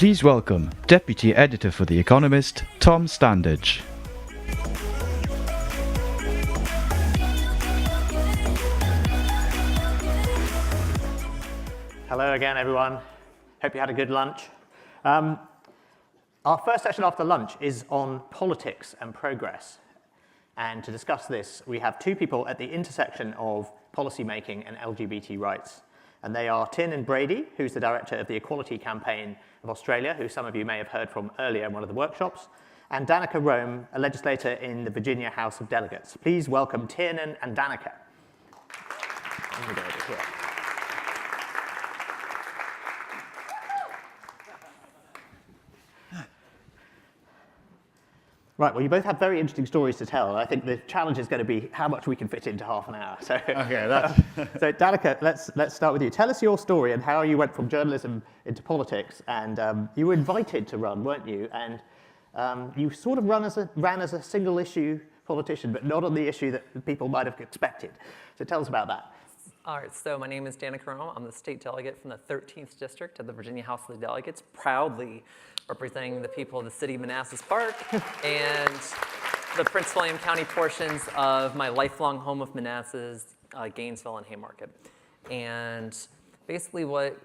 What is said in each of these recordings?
Please welcome Deputy Editor for The Economist, Tom Standage. Hello again, everyone. Hope you had a good lunch. Our first session after lunch is on politics and progress. And to discuss this, we have two people at the intersection of policymaking and LGBT rights. And they are Tiernan Brady, who's the director of the Equality Campaign of Australia, who some of you may have heard from earlier in one of the workshops, and Danica Roem, a legislator in the Virginia House of Delegates. Please welcome Tiernan and Danica. I'm going to go over here. Right, well, you both have very interesting stories to tell. I think the challenge is going to be how much we can fit into half an hour. So, okay, so Danica, let's start with you. Tell us your story and how you went from journalism into politics. And you were invited to run, weren't you? And you sort of ran as a single-issue politician, but not on the issue that people might have expected. So tell us about that. All right, so my name is Danica Roem. I'm the state delegate from the 13th District of the Virginia House of Delegates, proudly representing the people of the city of Manassas Park and the Prince William County portions of my lifelong home of Manassas, Gainesville, and Haymarket. And basically what,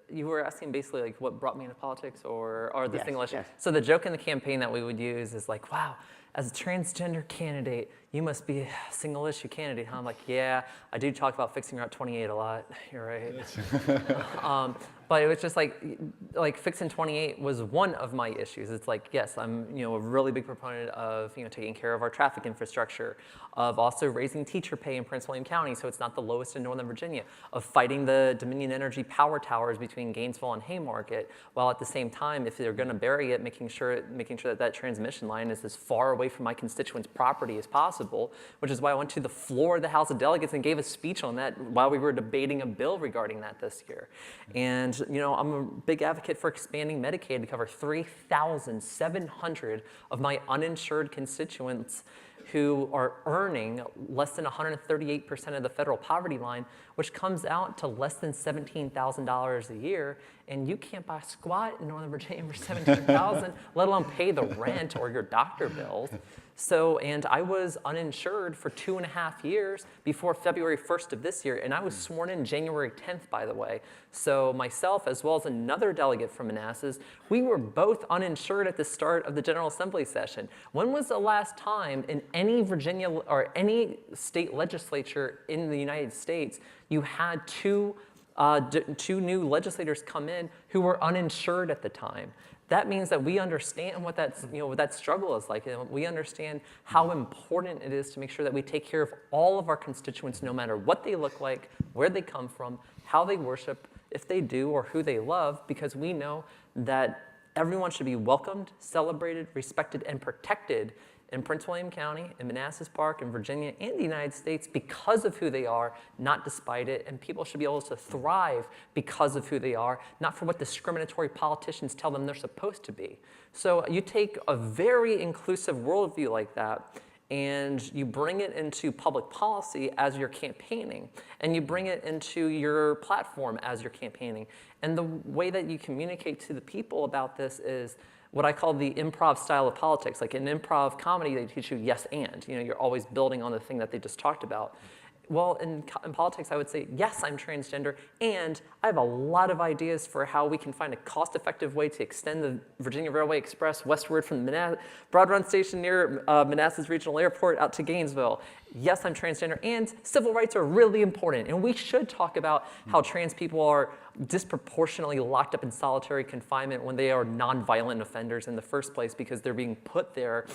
you were asking basically like what brought me into politics or the single issue. Yes. So the joke in the campaign that we would use is like, wow, as a transgender candidate, you must be a single issue candidate. I'm like, yeah, I do talk about fixing Route 28 a lot. You're right. But it was just like fixing 28 was one of my issues. It's like, yes, I'm a really big proponent of taking care of our traffic infrastructure, of also raising teacher pay in Prince William County so it's not the lowest in Northern Virginia, of fighting the Dominion Energy power towers between Gainesville and Haymarket, while at the same time, if they're going to bury it, making sure that transmission line is as far away from my constituents' property as possible, which is why I went to the floor of the House of Delegates and gave a speech on that while we were debating a bill regarding that this year. And I'm a big advocate for expanding Medicaid to cover 3,700 of my uninsured constituents who are earning less than 138% of the federal poverty line, which comes out to less than $17,000 a year. And you can't buy squat in Northern Virginia for $17,000, let alone pay the rent or your doctor bills. So, and I was uninsured for 2.5 years before February 1st of this year, and I was sworn in January 10th, by the way. So myself, as well as another delegate from Manassas, we were both uninsured at the start of the General Assembly session. When was the last time in any Virginia or any state legislature in the United States you had two new legislators come in who were uninsured at the time? That means that we understand what that struggle is like. And we understand how important it is to make sure that we take care of all of our constituents, no matter what they look like, where they come from, how they worship, if they do, or who they love, because we know that everyone should be welcomed, celebrated, respected, and protected in Prince William County, in Manassas Park, in Virginia, and the United States because of who they are, not despite it. And people should be able to thrive because of who they are, not for what discriminatory politicians tell them they're supposed to be. So you take a very inclusive worldview like that, and you bring it into public policy as you're campaigning, and you bring it into your platform as you're campaigning. And the way that you communicate to the people about this is what I call the improv style of politics. Like in improv comedy, they teach you yes and. You're always building on the thing that they just talked about. Well, in politics, I would say, yes, I'm transgender, and I have a lot of ideas for how we can find a cost-effective way to extend the Virginia Railway Express westward from the Broad Run Station near Manassas Regional Airport out to Gainesville. Yes, I'm transgender, and civil rights are really important, and we should talk about how trans people are disproportionately locked up in solitary confinement when they are nonviolent offenders in the first place because they're being put there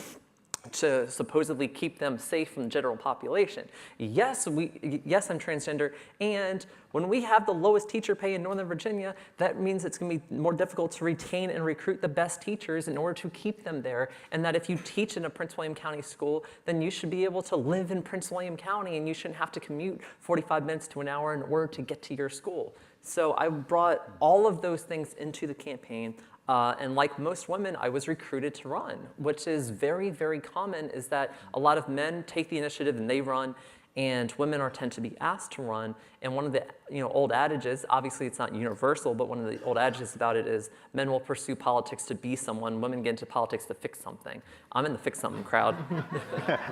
to supposedly keep them safe from the general population. Yes, I'm transgender, and when we have the lowest teacher pay in Northern Virginia, that means it's going to be more difficult to retain and recruit the best teachers in order to keep them there, and that if you teach in a Prince William County school, then you should be able to live in Prince William County, and you shouldn't have to commute 45 minutes to an hour in order to get to your school. So I brought all of those things into the campaign. And like most women, I was recruited to run, which is very, very common, is that a lot of men take the initiative and they run. and women tend to be asked to run. And one of the old adages, obviously it's not universal, but one of the old adages about it is men will pursue politics to be someone, women get into politics to fix something. I'm in the fix something crowd.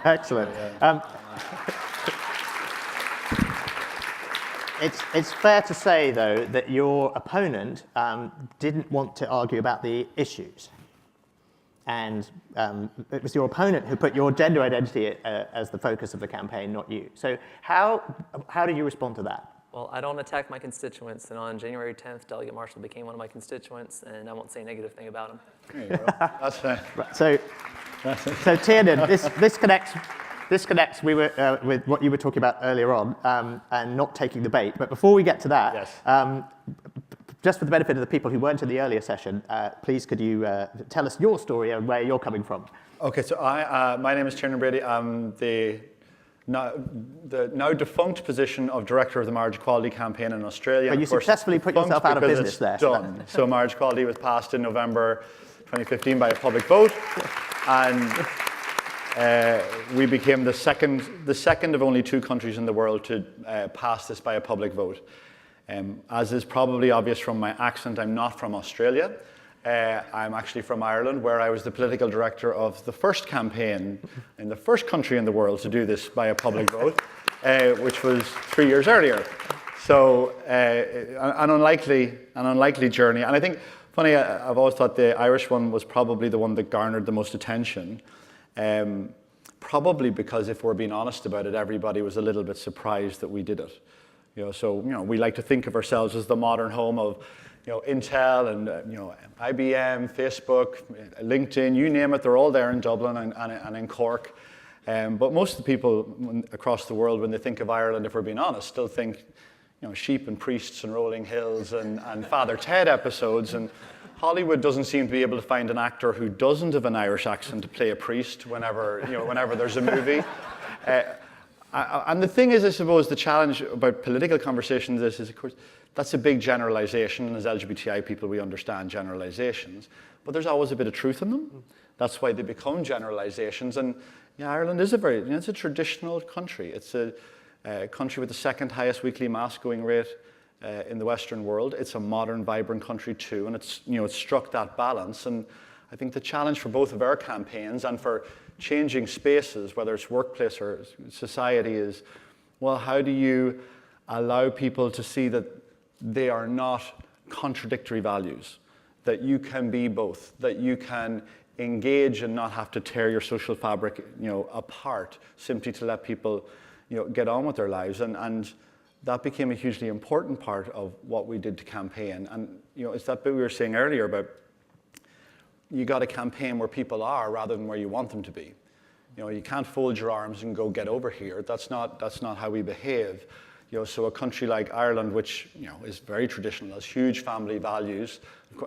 Excellent. It's fair to say, though, that your opponent didn't want to argue about the issues. And it was your opponent who put your gender identity as the focus of the campaign, not you. So how do you respond to that? Well, I don't attack my constituents, and on January 10th, Delegate Marshall became one of my constituents, and I won't say a negative thing about him. There you go. That's right, so Tiernan, this connects with what you were talking about earlier on, and not taking the bait. But before we get to that, yes. Just for the benefit of the people who weren't in the earlier session, please could you tell us your story and where you're coming from? Okay, so my name is Tiernan Brady. I'm the now defunct position of Director of the Marriage Equality Campaign in Australia. But you successfully put yourself out of business there. Done. So marriage equality was passed in November 2015 by a public vote, and we became the second of only 2 countries in the world to pass this by a public vote. As is probably obvious from my accent, I'm not from Australia. I'm actually from Ireland, where I was the political director of the first campaign in the first country in the world to do this by a public vote, which was 3 years earlier. So an unlikely journey. And I think, funny, I've always thought the Irish one was probably the one that garnered the most attention. Probably because, if we're being honest about it, everybody was a little bit surprised that we did it. We like to think of ourselves as the modern home of, Intel and IBM, Facebook, LinkedIn, you name it, they're all there in Dublin and in Cork. But most of the people across the world, when they think of Ireland, if we're being honest, still think, sheep and priests and rolling hills and Father Ted episodes. And Hollywood doesn't seem to be able to find an actor who doesn't have an Irish accent to play a priest whenever there's a movie. And the thing is, I suppose, the challenge about political conversations is, of course, that's a big generalization, and as LGBTI people, we understand generalizations, but there's always a bit of truth in them. That's why they become generalizations. And Ireland is it's a traditional country. It's a country with the second highest weekly mass-going rate in the Western world. It's a modern, vibrant country too, and it's struck that balance. And I think the challenge for both of our campaigns and for changing spaces, whether it's workplace or society, is, well, how do you allow people to see that they are not contradictory values, that you can be both, that you can engage and not have to tear your social fabric, apart simply to let people, get on with their lives. And that became a hugely important part of what we did to campaign. And, it's that bit we were saying earlier about you got to campaign where people are rather than where you want them to be. You can't fold your arms and go, get over here. That's not how we behave. So a country like Ireland, which is very traditional, has huge family values,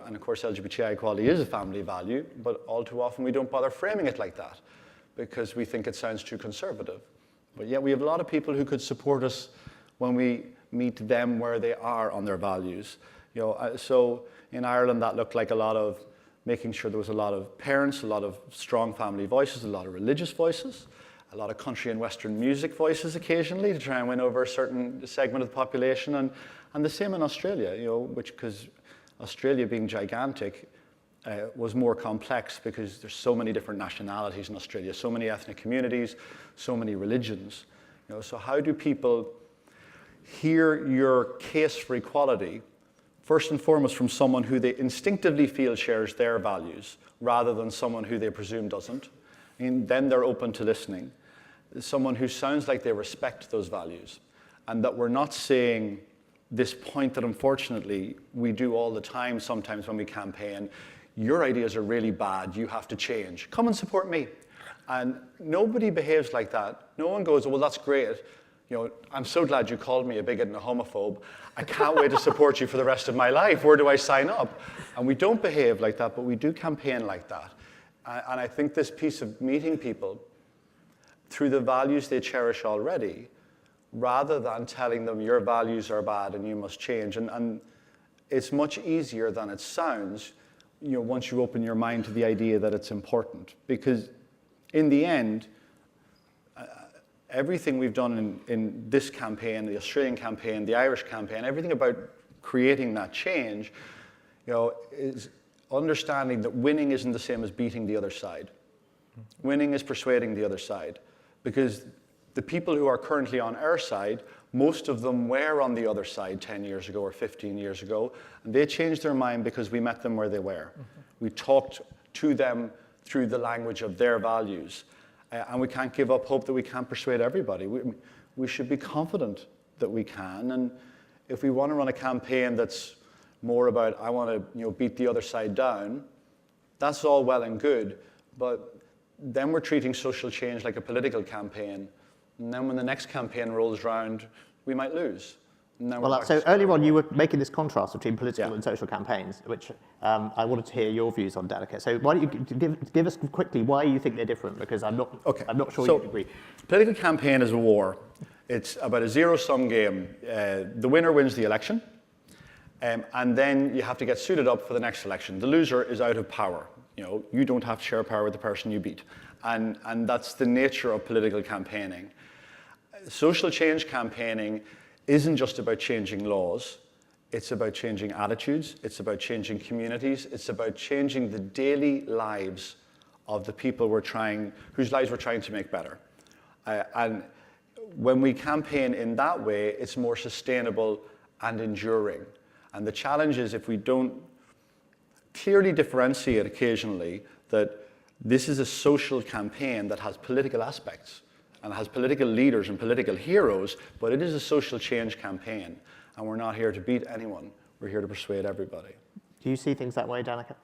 and of course LGBTI equality is a family value, but all too often we don't bother framing it like that because we think it sounds too conservative. But yet we have a lot of people who could support us when we meet them where they are on their values. So in Ireland that looked like a lot of making sure there was a lot of parents, a lot of strong family voices, a lot of religious voices, a lot of country and Western music voices occasionally to try and win over a certain segment of the population. And the same in Australia, because Australia being gigantic was more complex because there's so many different nationalities in Australia, so many ethnic communities, so many religions. So how do people hear your case for equality first and foremost from someone who they instinctively feel shares their values rather than someone who they presume doesn't? And then they're open to listening. Someone who sounds like they respect those values, and that we're not saying this point that unfortunately we do all the time sometimes when we campaign, your ideas are really bad, you have to change. Come and support me. And nobody behaves like that. No one goes, well, that's great. I'm so glad you called me a bigot and a homophobe. I can't wait to support you for the rest of my life. Where do I sign up? And we don't behave like that, but we do campaign like that. And I think this piece of meeting people through the values they cherish already, rather than telling them your values are bad and you must change. And it's much easier than it sounds, once you open your mind to the idea that it's important. Because in the end, everything we've done in this campaign, the Australian campaign, the Irish campaign, everything about creating that change, is understanding that winning isn't the same as beating the other side. Winning is persuading the other side, because the people who are currently on our side, most of them were on the other side 10 years ago or 15 years ago, and they changed their mind because we met them where they were. We talked to them through the language of their values, and we can't give up hope that we can't persuade everybody. We should be confident that we can, and if we want to run a campaign that's more about, I want to beat the other side down, that's all well and good, but then we're treating social change like a political campaign. And then when the next campaign rolls around, we might lose. Well, so earlier on, you were making this contrast between political and social campaigns, which I wanted to hear your views on, Danica. So why don't you give us quickly why you think they're different? Because I'm not sure you agree. Political campaign is a war. It's about a zero-sum game. The winner wins the election, and then you have to get suited up for the next election. The loser is out of power. You don't have to share power with the person you beat. And that's the nature of political campaigning. Social change campaigning isn't just about changing laws. It's about changing attitudes. It's about changing communities. It's about changing the daily lives of the people whose lives we're trying to make better. And when we campaign in that way, it's more sustainable and enduring. And the challenge is, if we don't clearly differentiate occasionally that this is a social campaign that has political aspects and has political leaders and political heroes, but it is a social change campaign, and we're not here to beat anyone. We're here to persuade everybody. Do you see things that way, Danica?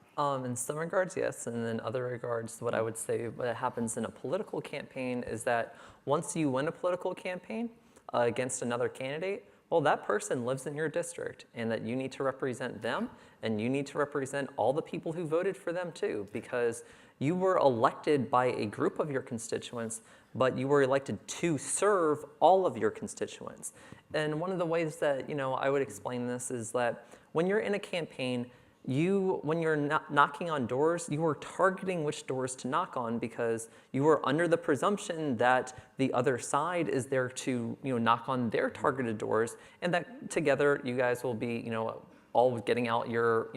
In some regards, yes, and in other regards, what I would say what happens in a political campaign is that once you win a political campaign against another candidate, well, that person lives in your district, and that you need to represent them, and you need to represent all the people who voted for them too, because you were elected by a group of your constituents, but you were elected to serve all of your constituents. And one of the ways that I would explain this is that when you're in a campaign, when you're knocking on doors, you are targeting which doors to knock on, because you are under the presumption that the other side is there to knock on their targeted doors, and that together you guys will be all getting out your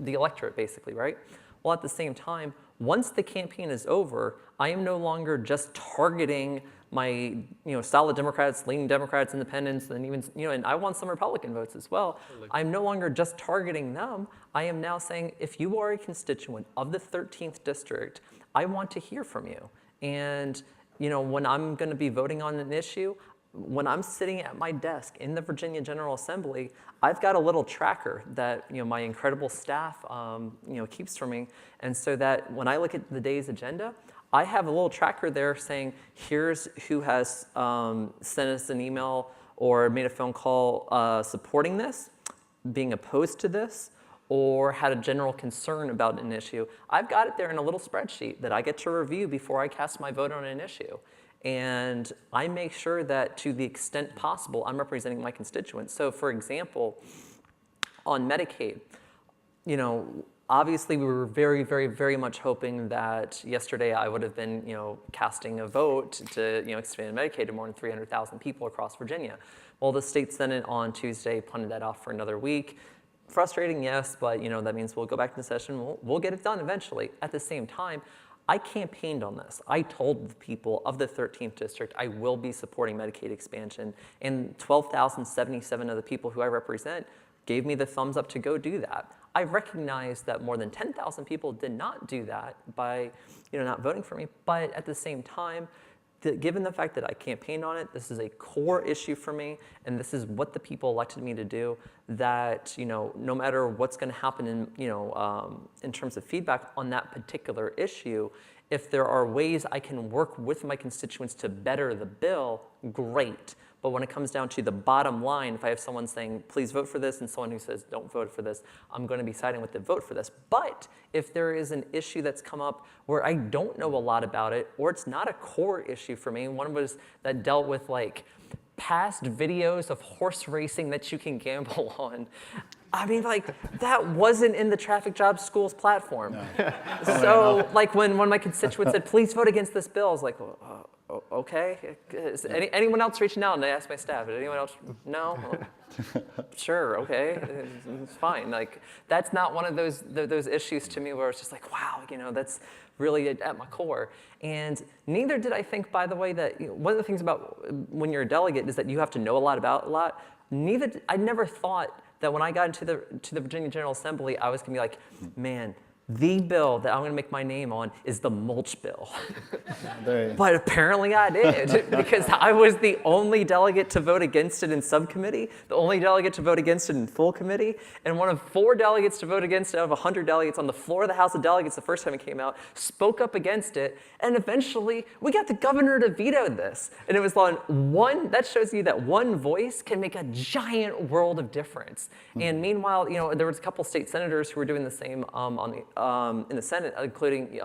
the electorate, basically, right? Well, at the same time, once the campaign is over, I am no longer just targeting my solid Democrats, leaning Democrats, independents, and even and I want some Republican votes as well. Totally. I'm no longer just targeting them. I am now saying, if you are a constituent of the 13th district, I want to hear from you. And when I'm going to be voting on an issue, when I'm sitting at my desk in the Virginia General Assembly, I've got a little tracker that my incredible staff keeps for me, and so that when I look at the day's agenda, I have a little tracker there saying, here's who has sent us an email or made a phone call supporting this, being opposed to this, or had a general concern about an issue. I've got it there in a little spreadsheet that I get to review before I cast my vote on an issue. And I make sure that to the extent possible, I'm representing my constituents. So for example, on Medicaid, obviously we were very, very, very much hoping that yesterday I would have been, casting a vote to, expand Medicaid to more than 300,000 people across Virginia. Well, the state Senate on Tuesday punted that off for another week. Frustrating, yes, but that means we'll go back to session. We'll get it done eventually. At the same time, I campaigned on this. I told the people of the 13th district I will be supporting Medicaid expansion, and 12,077 of the people who I represent gave me the thumbs up to go do that. I recognize that more than 10,000 people did not do that by not voting for me, but at the same time, given the fact that I campaigned on it, this is a core issue for me, and this is what the people elected me to do, that no matter what's going to happen in terms of feedback on that particular issue, if there are ways I can work with my constituents to better the bill, great. But when it comes down to the bottom line, if I have someone saying, please vote for this, and someone who says, don't vote for this, I'm going to be siding with the vote for this. But if there is an issue that's come up where I don't know a lot about it, or it's not a core issue for me, one was that dealt with past videos of horse racing that you can gamble on. I mean, that wasn't in the Traffic Jobs Schools platform. No. So, when my constituents said, please vote against this bill, I was like, well, Okay. Is anyone else reaching out? And I asked my staff, did anyone else? No? Sure, okay, it's fine. Like, that's not one of those issues to me where it's just like, wow, that's really at my core. And neither did I think, by the way, that one of the things about when you're a delegate is that you have to know a lot about a lot. I never thought that when I got into the Virginia General Assembly, I was gonna be like, man, the bill that I'm going to make my name on is the mulch bill. But apparently I did, because I was the only delegate to vote against it in subcommittee, the only delegate to vote against it in full committee, and one of 4 delegates to vote against it out of 100 delegates on the floor of the House of Delegates the first time it came out, spoke up against it, and eventually we got the governor to veto this. And it was on that shows you that one voice can make a giant world of difference. And meanwhile, there was a couple state senators who were doing the same in the Senate, including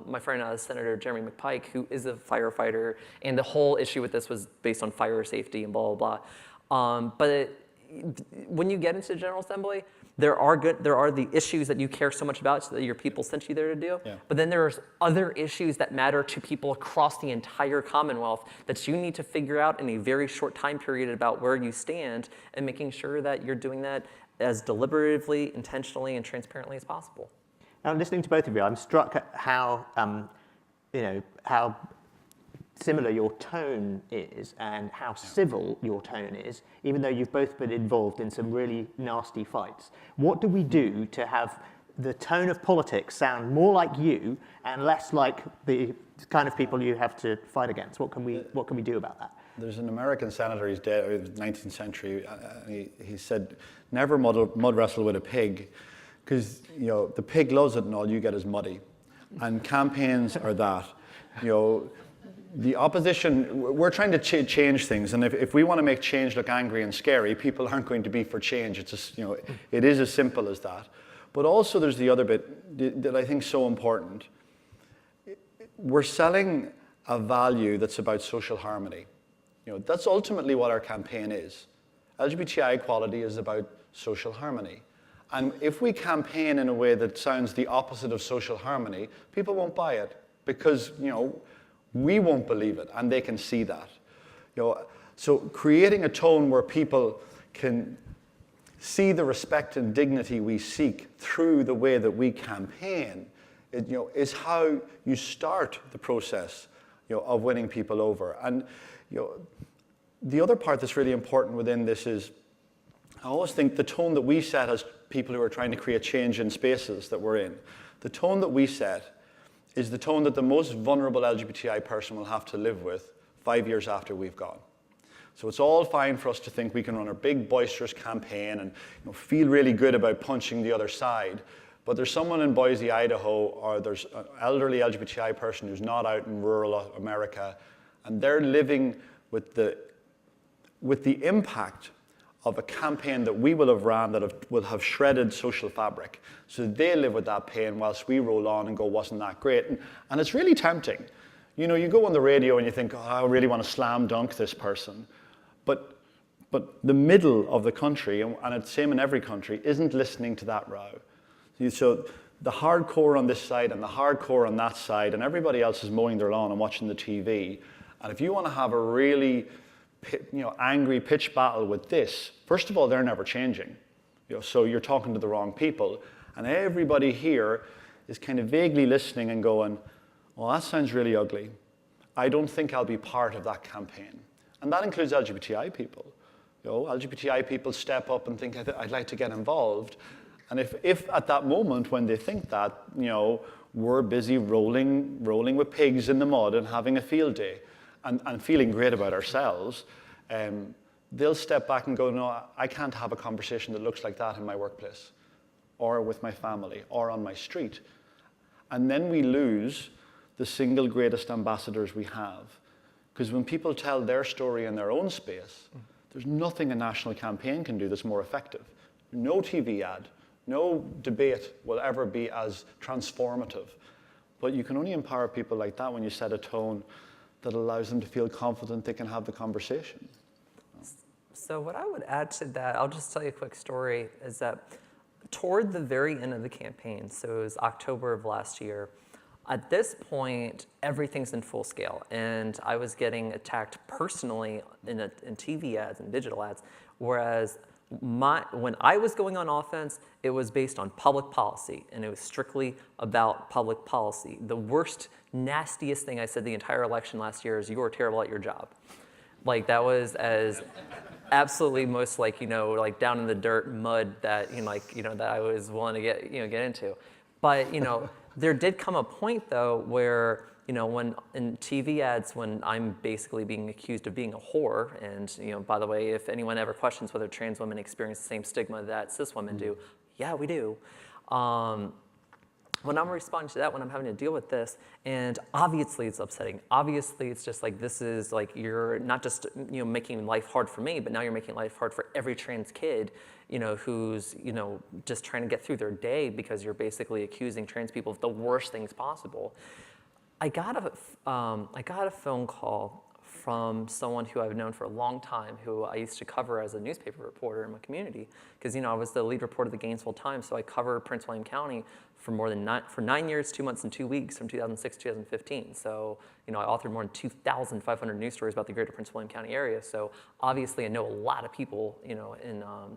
my friend Senator Jeremy McPike, who is a firefighter, and the whole issue with this was based on fire safety and blah, blah, blah. But when you get into the General Assembly, there are the issues that you care so much about that your people sent you there to do. Yeah. But then there's other issues that matter to people across the entire Commonwealth that you need to figure out in a very short time period about where you stand, and making sure that you're doing that as deliberatively, intentionally, and transparently as possible. Now, listening to both of you, I'm struck at how similar your tone is and how civil your tone is, even though you've both been involved in some really nasty fights. What do we do to have the tone of politics Sound more like you and less like the kind of people you have to fight against? What can we do about that? There's an American senator, he's dead, 19th century, he said, never mud wrestle with a pig, because the pig loves it and all you get is muddy. And campaigns are that. The opposition, we're trying to change things, and if we want to make change look angry and scary, people aren't going to be for change. It's just, it is as simple as that. But also there's the other bit that I think is so important. We're selling a value that's about social harmony. That's ultimately what our campaign is. LGBTI equality is about social harmony. And if we campaign in a way that sounds the opposite of social harmony, people won't buy it because, we won't believe it, and they can see that. So creating a tone where people can see the respect and dignity we seek through the way that we campaign, is how you start the process, of winning people over. And, the other part that's really important within this is, I always think the tone that we set as people who are trying to create change in spaces that we're in, the tone that we set is the tone that the most vulnerable LGBTI person will have to live with 5 years after we've gone. So it's all fine for us to think we can run a big boisterous campaign and feel really good about punching the other side, but there's someone in Boise, Idaho, or there's an elderly LGBTI person who's not out in rural America, and they're living with the impact of a campaign that we will have ran that will have shredded social fabric. So they live with that pain whilst we roll on and go, wasn't that great? And it's really tempting. You go on the radio and you think, oh, I really want to slam dunk this person. But the middle of the country, and it's the same in every country, isn't listening to that row. So the hardcore on this side and the hardcore on that side, and everybody else is mowing their lawn and watching the TV. And if you want to have a really angry pitch battle with this, first of all, they're never changing. So you're talking to the wrong people. And everybody here is kind of vaguely listening and going, well, that sounds really ugly. I don't think I'll be part of that campaign. And that includes LGBTI people. LGBTI people step up and think, I'd like to get involved. And if at that moment when they think that, we're busy rolling with pigs in the mud and having a field day, and feeling great about ourselves, they'll step back and go, no, I can't have a conversation that looks like that in my workplace, or with my family, or on my street. And then we lose the single greatest ambassadors we have. Because when people tell their story in their own space, there's nothing a national campaign can do that's more effective. No TV ad, no debate will ever be as transformative. But you can only empower people like that when you set a tone that allows them to feel confident they can have the conversation. So what I would add to that, I'll just tell you a quick story, is that toward the very end of the campaign, so it was October of last year, At this point, everything's in full scale, and I was getting attacked personally in TV ads and digital ads, whereas when I was going on offense, it was based on public policy, and it was strictly about public policy. The worst, nastiest thing I said the entire election last year is, "You are terrible at your job." Like, that was as absolutely most, like, like down in the dirt mud that, that I was willing to get into. But, there did come a point, though, where, when in TV ads, when I'm basically being accused of being a whore, and, by the way, if anyone ever questions whether trans women experience the same stigma that cis women do, yeah, we do. When I'm responding to that, when I'm having to deal with this, and obviously it's upsetting. Obviously it's just like, this is like, you're not just making life hard for me, but now you're making life hard for every trans kid, who's just trying to get through their day because you're basically accusing trans people of the worst things possible. I got a phone call from someone who I've known for a long time, who I used to cover as a newspaper reporter in my community, because I was the lead reporter of the Gainesville Times, so I covered Prince William County for 9 years, 2 months, and 2 weeks from 2006 to 2015. So I authored more than 2,500 news stories about the greater Prince William County area. So obviously I know a lot of people in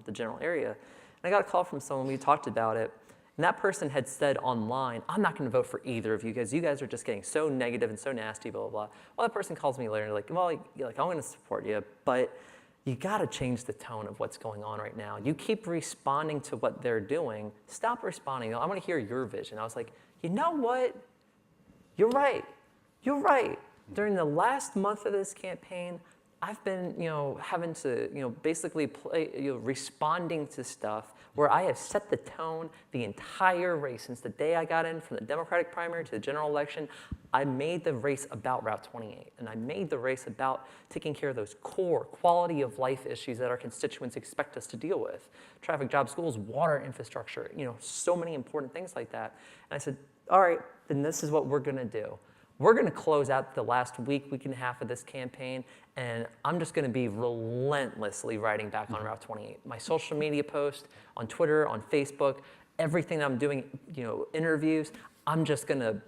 the general area. And I got a call from someone, we talked about it, and that person had said online, "I'm not going to vote for either of you guys. You guys are just getting so negative and so nasty, blah, blah, blah." Well, that person calls me later and like, "Well, I'm going to support you, but you got to change the tone of what's going on right now. You keep responding to what they're doing. Stop responding. I want to hear your vision." I was like, "You know what? You're right. You're right. During the last month of this campaign, I've been, having to, basically play, responding to stuff where I have set the tone the entire race since the day I got in from the Democratic primary to the general election. I made the race about Route 28, and I made the race about taking care of those core quality of life issues that our constituents expect us to deal with. Traffic, jobs, schools, water infrastructure, so many important things like that." And I said, "All right, then this is what we're gonna do. We're going to close out the last week and a half of this campaign, and I'm just going to be relentlessly writing back on Route 28. My social media posts, on Twitter, on Facebook, everything that I'm doing, interviews, I'm just going to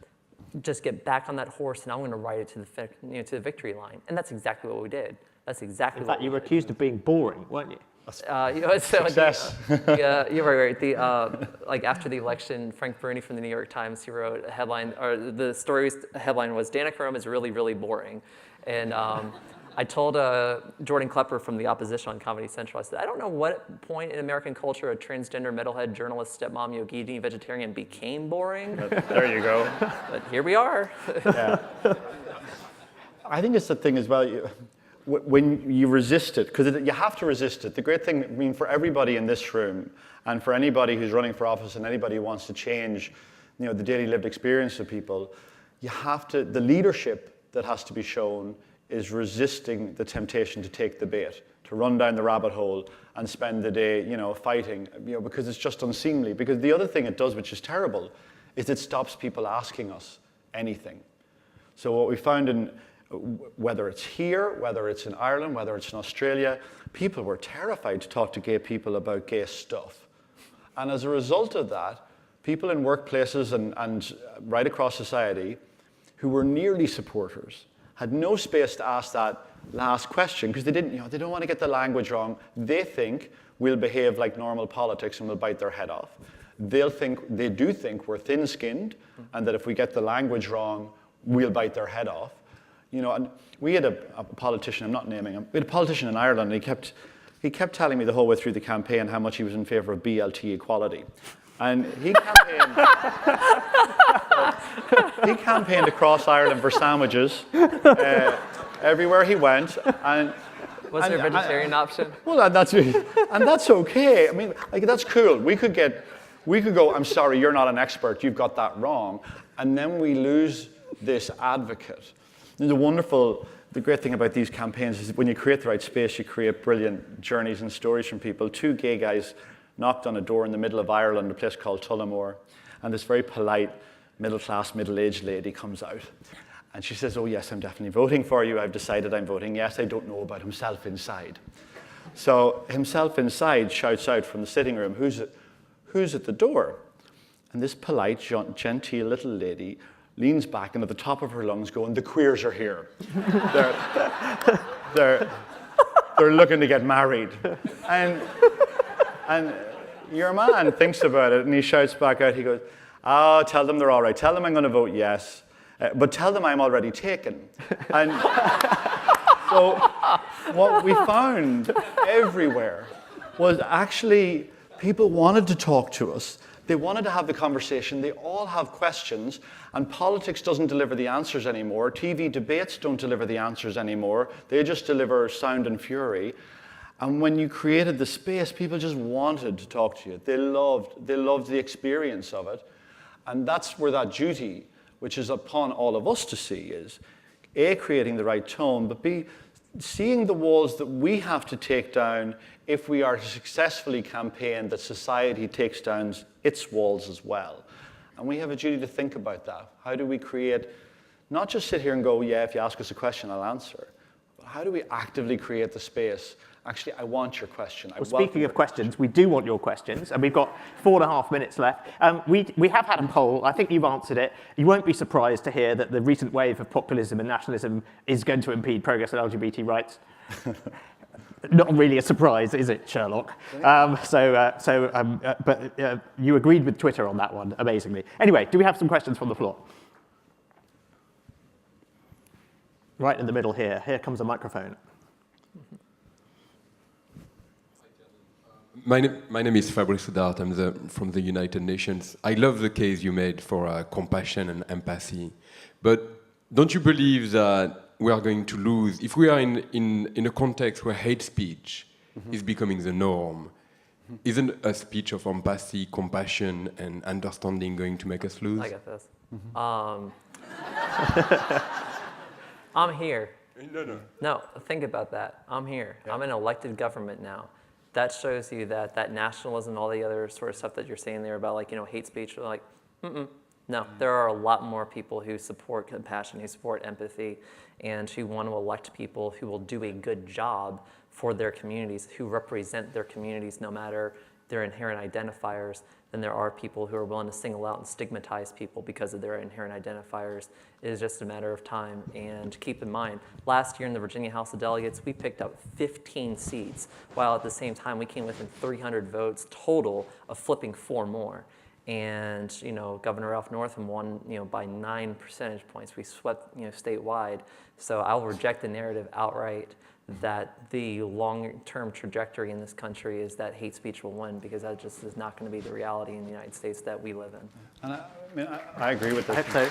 get back on that horse, and I'm going to ride it to the victory line." And that's exactly what we did. That's exactly what we did. In fact, you were accused of being boring, weren't you? Success. Yeah, you're right. After the election, Frank Bruni from the New York Times, he wrote a headline, or the story's headline was, "Danica Roem is really, really boring." And I told Jordan Klepper from the opposition on Comedy Central, I said, "I don't know what point in American culture a transgender metalhead journalist, stepmom, yogini, vegetarian became boring." There you go. But here we are. Yeah. I think it's the thing as well, when you resist it, because you have to resist it. The great thing, for everybody in this room, and for anybody who's running for office and anybody who wants to change, the daily lived experience of people, the leadership that has to be shown is resisting the temptation to take the bait, to run down the rabbit hole and spend the day, fighting, because it's just unseemly. Because the other thing it does, which is terrible, is it stops people asking us anything. So what we found whether it's here, whether it's in Ireland, whether it's in Australia, people were terrified to talk to gay people about gay stuff. And as a result of that, people in workplaces and right across society who were nearly supporters had no space to ask that last question, because they don't want to get the language wrong. They think we'll behave like normal politics and we'll bite their head off. They do think we're thin-skinned, and that if we get the language wrong, we'll bite their head off. And we had a politician, I'm not naming him, we had a politician in Ireland, and he kept telling me the whole way through the campaign how much he was in favor of BLT equality. And he campaigned across Ireland for sandwiches everywhere he went. Was there a vegetarian option? Well, that's okay. That's cool. We could go, "I'm sorry, you're not an expert, you've got that wrong." And then we lose this advocate. The great thing about these campaigns is when you create the right space, you create brilliant journeys and stories from people. 2 gay guys knocked on a door in the middle of Ireland, a place called Tullamore, and this very polite, middle-class, middle-aged lady comes out. And she says, "Oh yes, I'm definitely voting for you. I've decided I'm voting yes. I don't know about himself inside." So himself inside shouts out from the sitting room, who's at the door?" And this polite, genteel little lady leans back and at the top of her lungs going, "The queers are here. they're looking to get married." And your man thinks about it and he shouts back out, he goes, "Oh, tell them they're all right. Tell them I'm going to vote yes, but tell them I'm already taken." And so what we found everywhere was actually people wanted to talk to us. They wanted to have the conversation. They all have questions, and politics doesn't deliver the answers anymore. TV debates don't deliver the answers anymore. They just deliver sound and fury. And when you created the space, people just wanted to talk to you. They loved the experience of it. And that's where that duty, which is upon all of us to see, is A, creating the right tone, but B, seeing the walls that we have to take down if we are to successfully campaign that society takes down its walls as well. And we have a duty to think about that. How do we create, not just sit here and go, yeah, if you ask us a question, I'll answer, but how do we actively create the space? Actually, I want your question. Well, speaking of questions, we do want your questions, and we've got 4.5 minutes left. We have had a poll. I think you've answered it. You won't be surprised to hear that the recent wave of populism and nationalism is going to impede progress in LGBT rights. Not really a surprise, is it, Sherlock? But you agreed with Twitter on that one, amazingly. Anyway, do we have some questions from the floor? Right in the middle here. Here comes a microphone. My name is Fabrice Soudart. I'm from the United Nations. I love the case you made for compassion and empathy. But don't you believe that we are going to lose, if we are in a context where hate speech is becoming the norm, isn't a speech of empathy, compassion, and understanding going to make us lose? I get this. I'm here. No, think about that. I'm here. Yeah. I'm in elected government now. That shows you that nationalism, all the other sort of stuff that you're saying there about, like, hate speech, like, no, there are a lot more people who support compassion, who support empathy, and who want to elect people who will do a good job for their communities, who represent their communities no matter their inherent identifiers, than there are people who are willing to single out and stigmatize people because of their inherent identifiers. It is just a matter of time. And keep in mind, last year in the Virginia House of Delegates, we picked up 15 seats, while at the same time we came within 300 votes total of flipping 4 more. And Governor Ralph Northam won by 9 percentage points. We swept statewide. So I'll reject the narrative outright that the long-term trajectory in this country is that hate speech will win, because that just is not going to be the reality in the United States that we live in. And I agree with this. I hope so.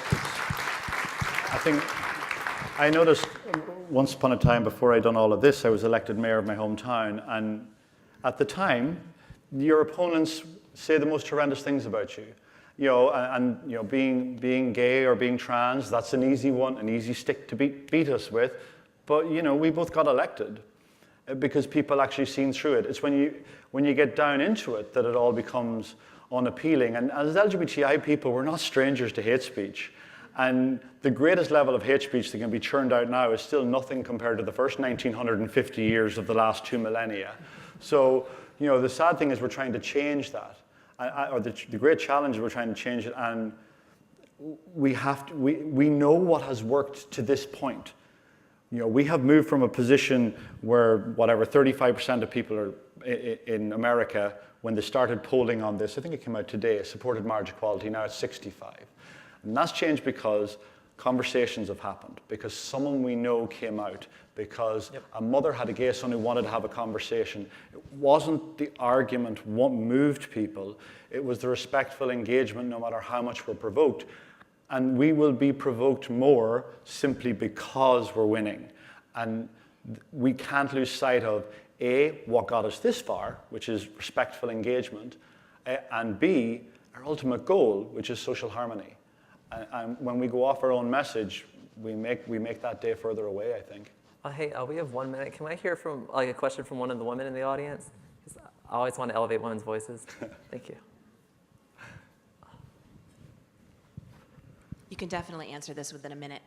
I think I noticed once upon a time, before I'd done all of this, I was elected mayor of my hometown, and at the time, your opponents say the most horrendous things about you. Being gay or being trans, that's an easy one, an easy stick to beat us with. But we both got elected because people actually seen through it. It's when you get down into it that it all becomes unappealing. And as LGBTI people, we're not strangers to hate speech. And the greatest level of hate speech that can be churned out now is still nothing compared to the first 1950 years of the last 2 millennia. So the sad thing is we're trying to change that. Or the great challenge is we're trying to change it. And we know what has worked to this point. We have moved from a position where 35% of people are in America, when they started polling on this, I think it came out today, supported marriage equality. Now it's 65. And that's changed because conversations have happened, because someone we know came out, because a mother had a gay son who wanted to have a conversation. It wasn't the argument what moved people. It was the respectful engagement, no matter how much we're provoked. And we will be provoked more simply because we're winning. And we can't lose sight of, A, what got us this far, which is respectful engagement, and B, our ultimate goal, which is social harmony. And when we go off our own message, we make that day further away, I think. Hey, we have 1 minute. Can I hear from a question from one of the women in the audience? I always want to elevate women's voices. Thank you. You can definitely answer this within a minute.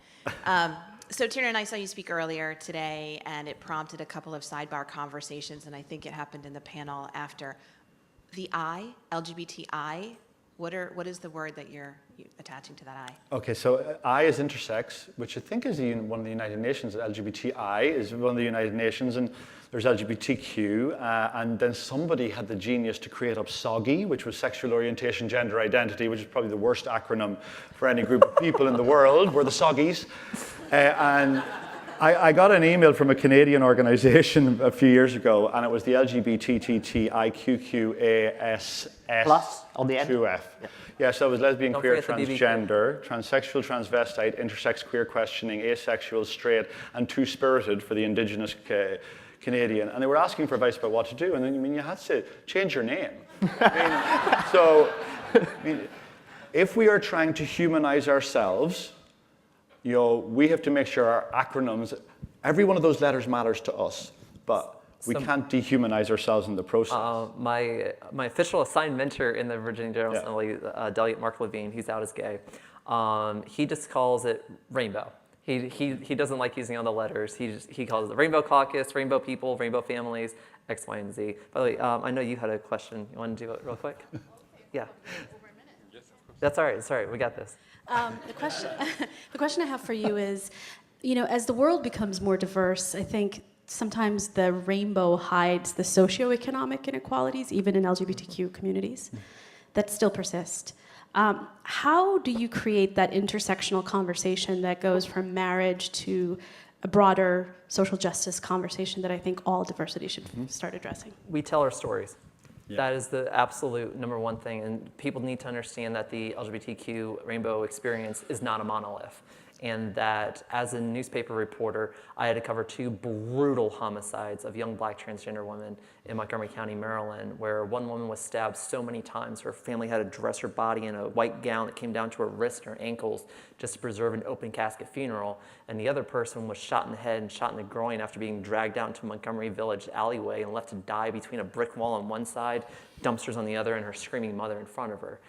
So Tiernan and I saw you speak earlier today, and it prompted a couple of sidebar conversations, and I think it happened in the panel after. The I, LGBTI, What is the word that you're attaching to that I? Okay, so I is intersex, which I think is one of the United Nations. LGBTI is one of the United Nations, and there's LGBTQ, and then somebody had the genius to create up SOGI, which was sexual orientation, gender identity, which is probably the worst acronym for any group of people in the world. We're the SOGIs. And I got an email from a Canadian organization a few years ago, and it was the LGBTTIQQASS Plus on the end. 2F. Yeah, so it was lesbian, Don't queer, forget the BBQ. transgender, transsexual, transvestite, intersex, queer questioning, asexual, straight, and two-spirited for the Indigenous Canadian. And they were asking for advice about what to do. And then, I mean, you had to change your name. If we are trying to humanize ourselves, we have to make sure our acronyms, every one of those letters matters to us, but we can't dehumanize ourselves in the process. My official assigned mentor in the Virginia General Assembly, Delegate Mark Levine, he's out as gay. He just calls it rainbow. He doesn't like using all the letters. He calls it the Rainbow Caucus, Rainbow People, Rainbow Families, X, Y, and Z. By the way, I know you had a question. You want to do it real quick? Yeah. That's all right. Sorry, we got this. The question I have for you is, as the world becomes more diverse, I think sometimes the rainbow hides the socioeconomic inequalities, even in LGBTQ communities, that still persist. How do you create that intersectional conversation that goes from marriage to a broader social justice conversation that I think all diversity should start addressing? We tell our stories. Yeah. That is the absolute number one thing, and people need to understand that the LGBTQ rainbow experience is not a monolith, and that as a newspaper reporter, I had to cover 2 brutal homicides of young black transgender women in Montgomery County, Maryland, where one woman was stabbed so many times her family had to dress her body in a white gown that came down to her wrists and her ankles just to preserve an open casket funeral, and the other person was shot in the head and shot in the groin after being dragged out into Montgomery Village alleyway and left to die between a brick wall on one side, dumpsters on the other, and her screaming mother in front of her.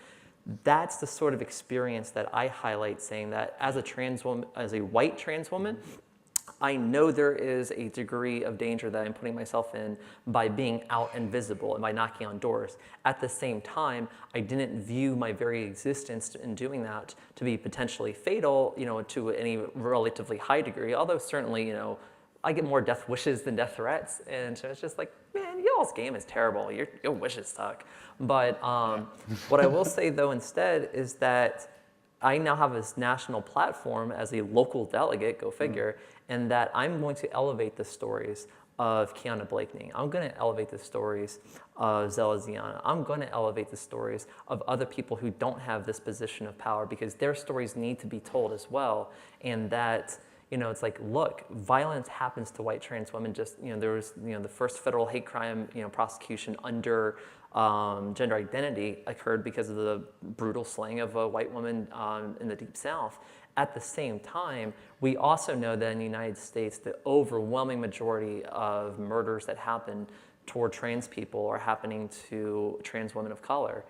That's the sort of experience that I highlight, saying that as a trans woman, as a white trans woman, I know there is a degree of danger that I'm putting myself in by being out and visible and by knocking on doors. At the same time, I didn't view my very existence in doing that to be potentially fatal, to any relatively high degree, although certainly, I get more death wishes than death threats. And so it's just like, man, y'all's game is terrible. Your wishes suck. But what I will say, though, instead, is that I now have this national platform as a local delegate, go figure, and that I'm going to elevate the stories of Kiana Blakeney. I'm going to elevate the stories of Zella Ziana. I'm going to elevate the stories of other people who don't have this position of power, because their stories need to be told as well. And that, it's like, look, violence happens to white trans women. Just, there was, the first federal hate crime, prosecution under gender identity occurred because of the brutal slaying of a white woman in the Deep South. At the same time, we also know that in the United States, the overwhelming majority of murders that happen toward trans people are happening to trans women of color,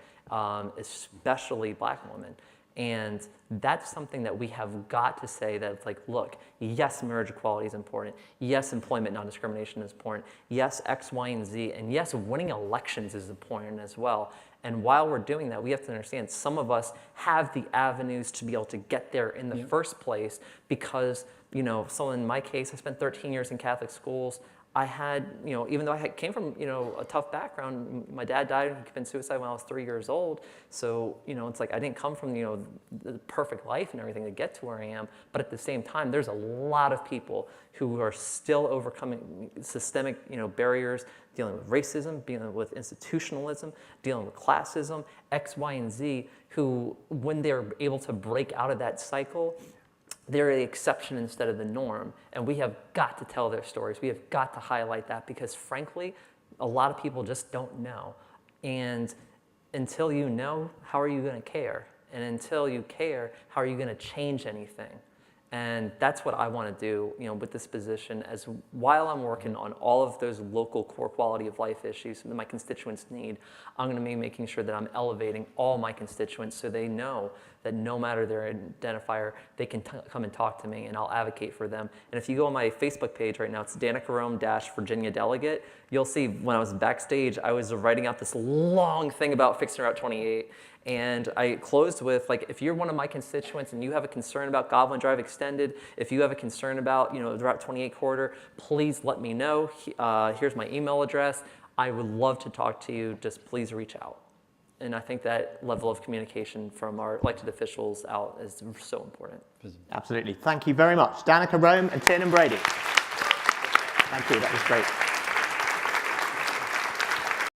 especially black women. And that's something that we have got to say, that it's like, look, yes, marriage equality is important. Yes, employment non-discrimination is important. Yes, X, Y, and Z. And yes, winning elections is important as well. And while we're doing that, we have to understand some of us have the avenues to be able to get there in the first place because, so in my case, I spent 13 years in Catholic schools. I had, even though I came from, a tough background, my dad died, he committed suicide when I was 3 years old. So, it's like I didn't come from, the perfect life and everything to get to where I am. But at the same time, there's a lot of people who are still overcoming systemic, barriers, dealing with racism, dealing with institutionalism, dealing with classism, X, Y, and Z, who, when they're able to break out of that cycle, they're the exception instead of the norm. And we have got to tell their stories. We have got to highlight that because, frankly, a lot of people just don't know. And until you know, how are you going to care? And until you care, how are you going to change anything? And that's what I want to do, with this position, as while I'm working on all of those local core quality of life issues that my constituents need, I'm going to be making sure that I'm elevating all my constituents so they know that no matter their identifier, they can come and talk to me, and I'll advocate for them. And if you go on my Facebook page right now, it's Danica Rome-Virginia Delegate, you'll see when I was backstage, I was writing out this long thing about fixing Route 28. And I closed with, like, if you're one of my constituents and you have a concern about Goblin Drive Extended, if you have a concern about, the Route 28 corridor, please let me know. Here's my email address. I would love to talk to you. Just please reach out. And I think that level of communication from our elected officials out is so important. Absolutely. Thank you very much, Danica Rome and Tiernan Brady. Thank you. That was great.